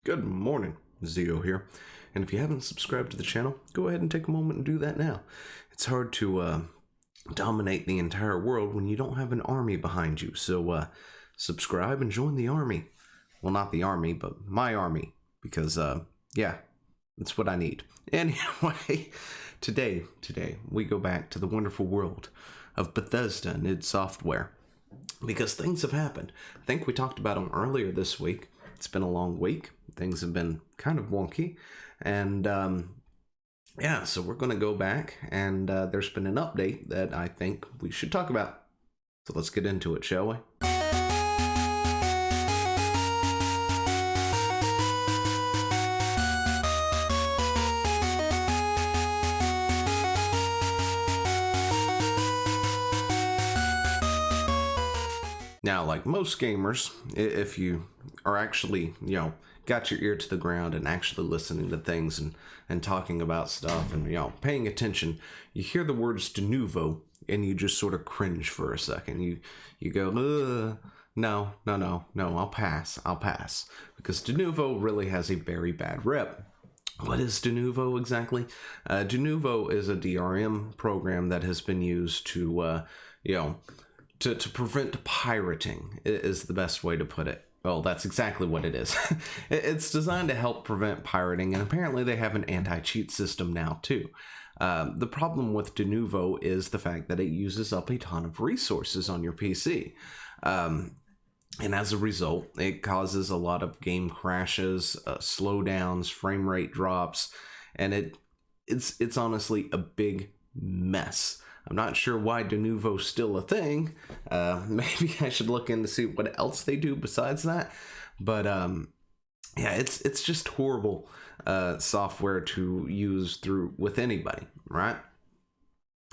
Good morning, Zio here. And if you haven't subscribed to the channel, go ahead and take a moment and do that now. It's hard to dominate the entire world when you don't have an army behind you. So subscribe and join the army. Well, not the army, but my army. Because, yeah, that's what I need. Anyway, today we go back to the wonderful world of Bethesda and id Software. Because things have happened. I think we talked about them earlier this week. It's been a long week. Things have been kind of wonky. And yeah, so we're going to go back and there's been an update that I think we should talk about. So let's get into it, shall we? Now, like most gamers, if you are actually, got your ear to the ground and actually listening to things and talking about stuff and, paying attention, you hear the words Denuvo and you just sort of cringe for a second. You go, no, I'll pass. Because Denuvo really has a very bad rep. What is Denuvo exactly? Denuvo is a DRM program that has been used to, to prevent pirating is the best way to put it. Well, that's exactly what it is. It's designed to help prevent pirating, and apparently they have an anti-cheat system now too. The problem with Denuvo is the fact that it uses up a ton of resources on your PC. And as a result, it causes a lot of game crashes, slowdowns, frame rate drops, and it's honestly a big mess. I'm not sure why Denuvo's still a thing. Maybe I should look in to see what else they do besides that. But yeah, it's just horrible software to use with anybody, right?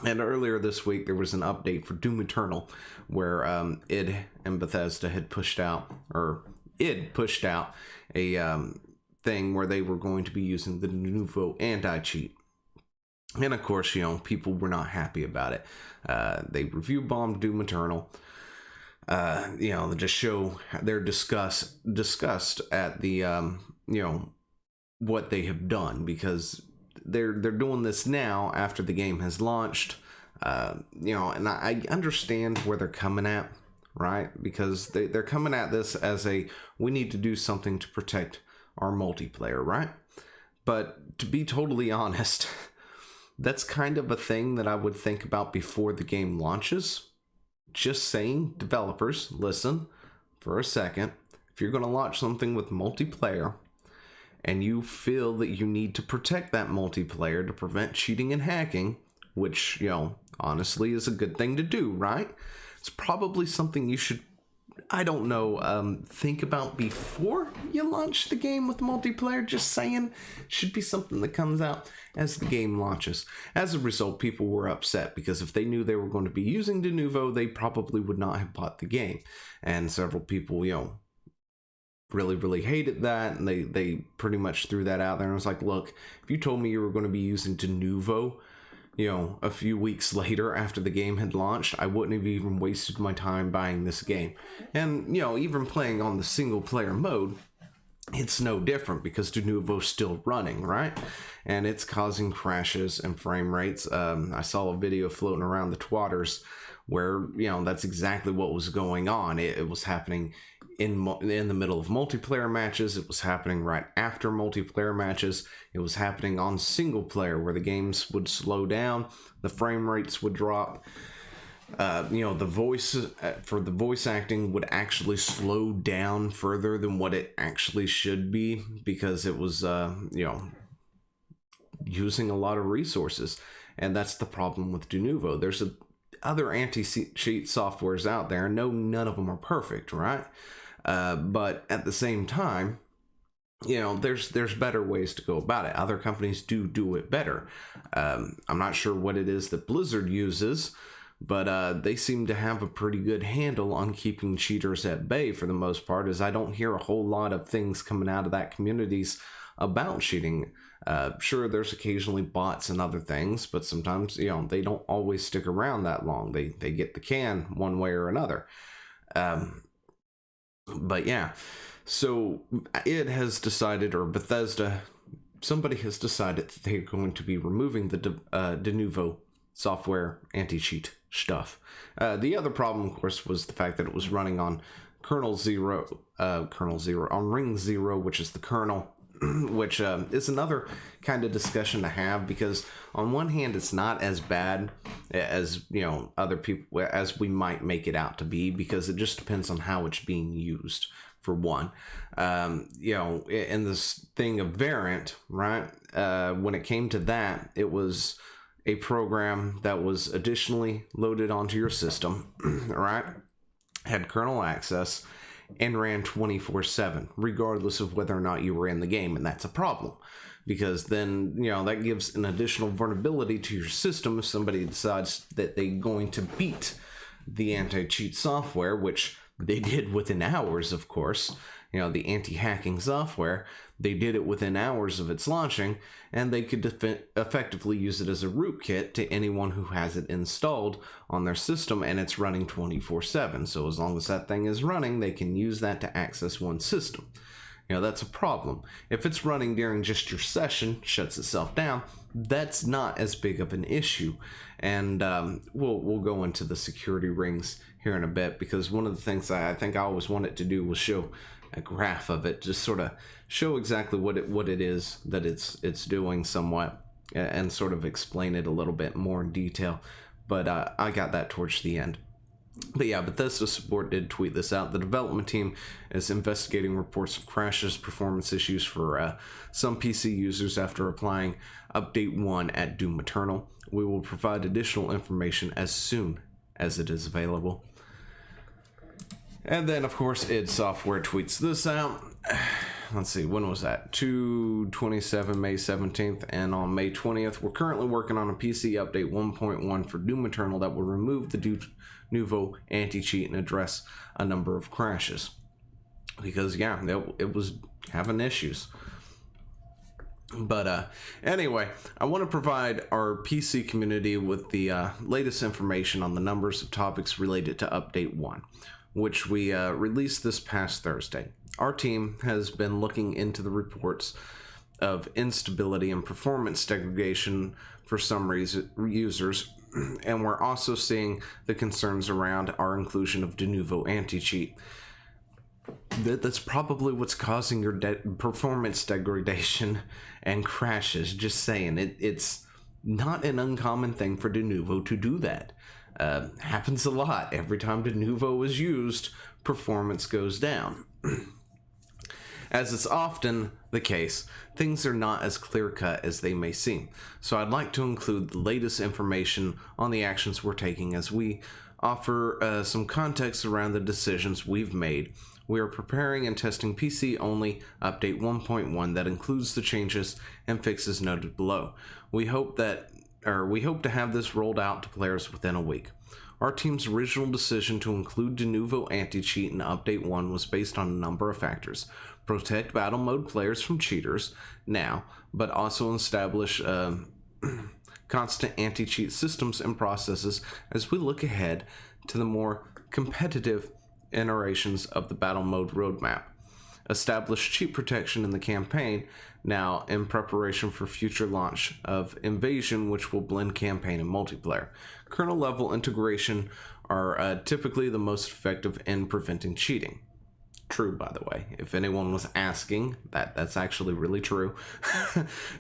And earlier this week, there was an update for Doom Eternal where id and Bethesda had pushed out, or id pushed out a thing where they were going to be using the Denuvo anti-cheat. And of course, people were not happy about it. They review bombed Doom Eternal. They just show their disgust at the, what they have done, because they're doing this now after the game has launched. And I understand where they're coming at, right? Because they're coming at this as we need to do something to protect our multiplayer, right? But to be totally honest, that's kind of a thing that I would think about before the game launches. Just saying, developers, listen for a second. If you're going to launch something with multiplayer and you feel that you need to protect that multiplayer to prevent cheating and hacking, which, honestly is a good thing to do, right? It's probably something you should, think about before you launch the game with multiplayer. Just saying, should be something that comes out as the game launches. As a result, people were upset because if they knew they were going to be using Denuvo, they probably would not have bought the game. And several people, really hated that, and they pretty much threw that out there and was like, look, if you told me you were going to be using Denuvo, a few weeks later after the game had launched, I wouldn't have even wasted my time buying this game. And, even playing on the single player mode, it's no different because Denuvo's still running, right? And it's causing crashes and frame rates. I saw a video floating around the twatters where, that's exactly what was going on. It was happening in the middle of multiplayer matches. It was happening right after multiplayer matches. It was happening on single player where the games would slow down, the frame rates would drop. The voice for the voice acting would actually slow down further than what it actually should be because it was, using a lot of resources. And that's the problem with Denuvo. There's other anti-cheat softwares out there. No, none of them are perfect, right? But at the same time, there's better ways to go about it. Other companies do it better. I'm not sure what it is that Blizzard uses, but they seem to have a pretty good handle on keeping cheaters at bay for the most part, as I don't hear a whole lot of things coming out of that communities about cheating. Sure, there's occasionally bots and other things, but sometimes, they don't always stick around that long. They get the can one way or another. But yeah, So it has decided, or Bethesda, somebody has decided that they're going to be removing the Denuvo software anti-cheat stuff. The other problem, of course, was the fact that it was running on on Ring 0, which is the kernel, which is another kind of discussion to have, because on one hand, it's not as bad as, other people, as we might make it out to be, because it just depends on how it's being used. For one, in this thing of variant, right? When it came to that, it was a program that was additionally loaded onto your system, right? Had kernel access and ran 24/7, regardless of whether or not you were in the game. And that's a problem, because then, that gives an additional vulnerability to your system if somebody decides that they're going to beat the anti-cheat software, which they did within hours, of course. The anti-hacking software, they did it within hours of its launching, and they could effectively use it as a rootkit to anyone who has it installed on their system, and it's running 24/7. So as long as that thing is running, they can use that to access one system. That's a problem. If it's running during just your session, shuts itself down, that's not as big of an issue. And we'll go into the security rings here in a bit, because one of the things I think I always wanted to do was show a graph of it, just sort of show exactly what it is that it's doing somewhat, and sort of explain it a little bit more in detail. But I got that towards the end. But yeah, Bethesda support did tweet this out. The development team is investigating reports of crashes, performance issues for some PC users after applying Update 1 at Doom Eternal. We will provide additional information as soon as it is available. And then, of course, id Software tweets this out. Let's see, when was that? 2/27, May 17th, and on May 20th, we're currently working on a PC update 1.1 for Doom Eternal that will remove the Denuvo anti-cheat and address a number of crashes. Because, yeah, it was having issues. But anyway, I want to provide our PC community with the latest information on the numbers of topics related to Update 1, which we released this past Thursday. Our team has been looking into the reports of instability and performance degradation for some users, and we're also seeing the concerns around our inclusion of Denuvo anti-cheat. That's probably what's causing your performance degradation and crashes. Just saying, it's not an uncommon thing for Denuvo to do that. Happens a lot. Every time Denuvo is used, performance goes down. As is often the case, things are not as clear-cut as they may seem. So I'd like to include the latest information on the actions we're taking as we offer some context around the decisions we've made. We are preparing and testing PC-only Update 1.1 that includes the changes and fixes noted below. We hope to have this rolled out to players within a week. Our team's original decision to include Denuvo anti-cheat in Update 1 was based on a number of factors. Protect battle mode players from cheaters now, but also establish constant anti-cheat systems and processes as we look ahead to the more competitive iterations of the battle mode roadmap. Establish cheat protection in the campaign now in preparation for future launch of Invasion, which will blend campaign and multiplayer. Kernel level integration are typically the most effective in preventing cheating. True, by the way, if anyone was asking, that's actually really true.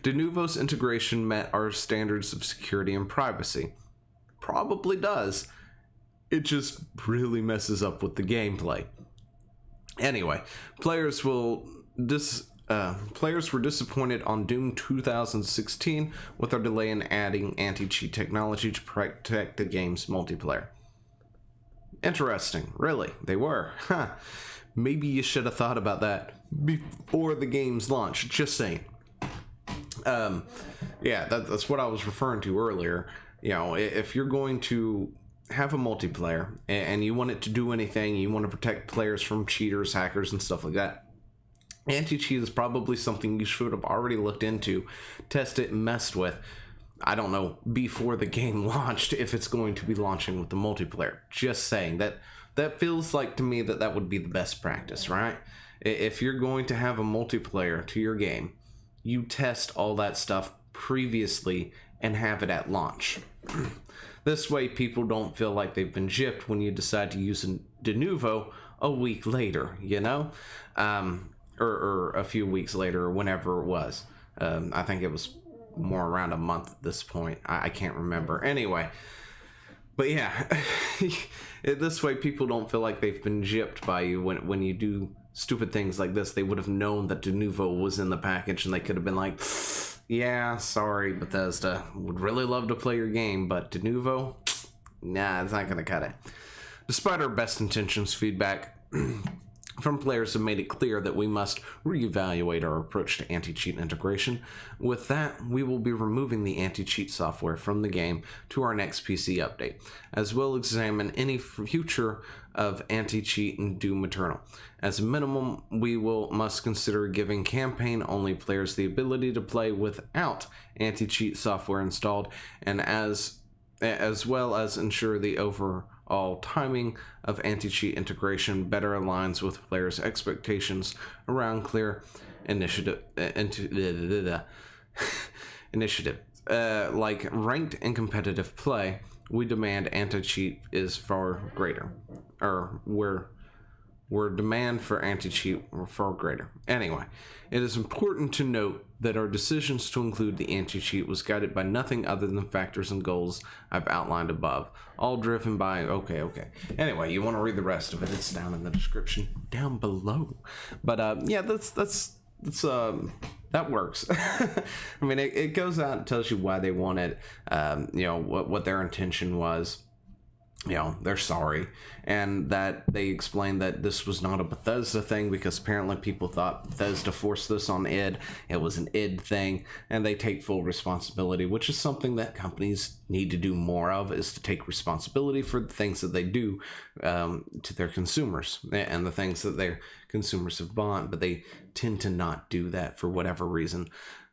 Denuvo's integration met our standards of security and privacy. Probably does. It just really messes up with the gameplay. Anyway, players were disappointed on Doom 2016 with our delay in adding anti-cheat technology to protect the game's multiplayer. Interesting, really, they were. Huh. Maybe you should have thought about that before the game's launch, just saying. Yeah, that's what I was referring to earlier. If you're going to have a multiplayer and you want it to do anything, you want to protect players from cheaters, hackers, and stuff like that, anti-cheat is probably something you should have already looked into, tested, and messed with, I don't know, before the game launched, if it's going to be launching with the multiplayer. Just saying, that feels like to me that would be the best practice, right? If you're going to have a multiplayer to your game, you test all that stuff previously and have it at launch. This way people don't feel like they've been gypped when you decide to use a Denuvo a week later, you know? Or a few weeks later, or whenever it was. I think it was more around a month at this point. I can't remember. Anyway, but yeah, this way people don't feel like they've been gypped by you when you do stupid things like this. They would have known that Denuvo was in the package, and they could have been like, yeah, sorry, Bethesda, would really love to play your game, but Denuvo, nah, it's not gonna cut it. Despite our best intentions, feedback from players have made it clear that we must reevaluate our approach to anti-cheat integration. With that, we will be removing the anti-cheat software from the game to our next PC update, as well examine any future of anti-cheat in Doom Eternal. As a minimum, we must consider giving campaign-only players the ability to play without anti-cheat software installed, and as well as ensure the overall timing of anti-cheat integration better aligns with players' expectations around clear initiative. Like ranked and competitive play, we demand anti-cheat is far greater, or where demand for anti-cheat were far greater. Anyway, it is important to note that our decisions to include the anti-cheat was guided by nothing other than factors and goals I've outlined above, all driven by okay. Anyway, you want to read the rest of it, it's down in the description down below. But yeah, that works. I mean, it goes out and tells you why they want it, you know, what their intention was. You know, they're sorry, and that they explained that this was not a Bethesda thing because apparently people thought Bethesda forced this on id. It was an id thing, and they take full responsibility, which is something that companies need to do more of, is to take responsibility for the things that they do to their consumers and the things that their consumers have bought, but they tend to not do that for whatever reason.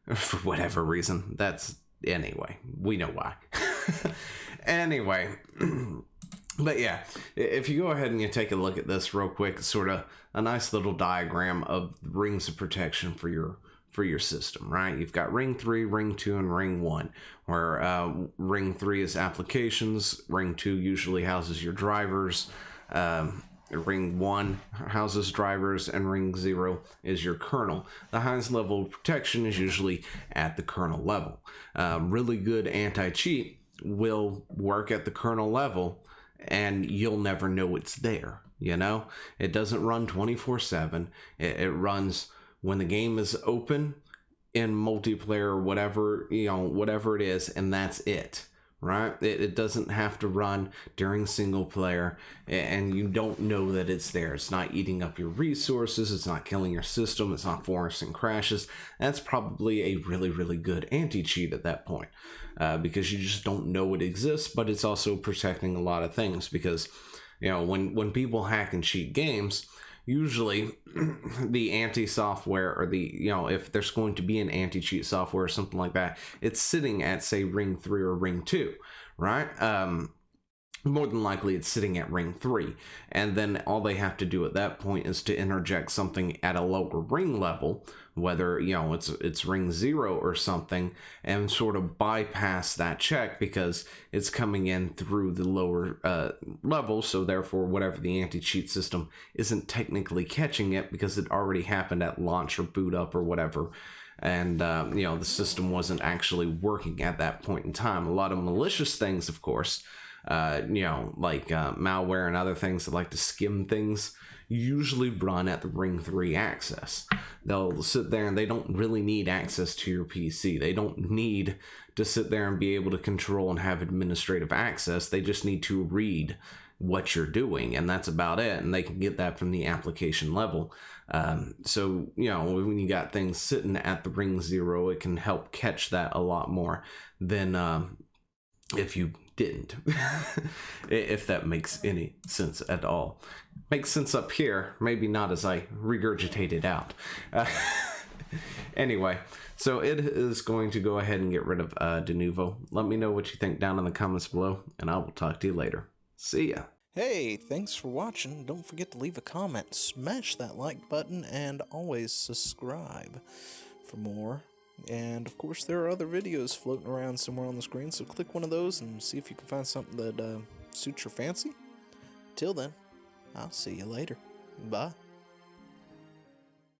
That's, anyway, we know why. Anyway. But yeah, if you go ahead and you take a look at this real quick, it's sort of a nice little diagram of rings of protection for your system, right? You've got ring 3, ring 2, and ring 1, where ring 3 is applications, ring 2 usually houses your drivers, ring 1 houses drivers, and ring 0 is your kernel. The highest level of protection is usually at the kernel level. Really good anti-cheat will work at the kernel level, and you'll never know it's there, you know? It doesn't run 24/7. It runs when the game is open in multiplayer, whatever, you know, whatever it is, and that's it, right? It doesn't have to run during single player, and you don't know that it's there. It's not eating up your resources. It's not killing your system. It's not forcing crashes. That's probably a really, really good anti-cheat at that point. Because you just don't know it exists, but it's also protecting a lot of things, because, you know, when people hack and cheat games, usually the anti-software, or the, you know, if there's going to be an anti-cheat software or something like that, it's sitting at, say, ring 3 or ring 2, right? More than likely it's sitting at ring 3, and then all they have to do at that point is to interject something at a lower ring level, whether, you know, it's ring 0 or something, and sort of bypass that check because it's coming in through the lower level, so therefore whatever the anti-cheat system isn't technically catching it because it already happened at launch or boot up or whatever. And, you know, the system wasn't actually working at that point in time. A lot of malicious things, of course, you know, like malware and other things that like to skim things, usually run at the ring 3 access. They'll sit there and they don't really need access to your PC. They don't need to sit there and be able to control and have administrative access. They just need to read what you're doing, and that's about it, and they can get that from the application level. So, you know, when you got things sitting at the ring 0, it can help catch that a lot more than if you didn't. If that makes any sense at all. Makes sense up here, maybe not as I regurgitate it out. Anyway, so it is going to go ahead and get rid of Denuvo. Let me know what you think down in the comments below, and I will talk to you later. See ya. Hey, thanks for watching. Don't forget to leave a comment, smash that like button, and always subscribe for more. And of course, there are other videos floating around somewhere on the screen, so click one of those and see if you can find something that suits your fancy. Till then, I'll see you later. Bye.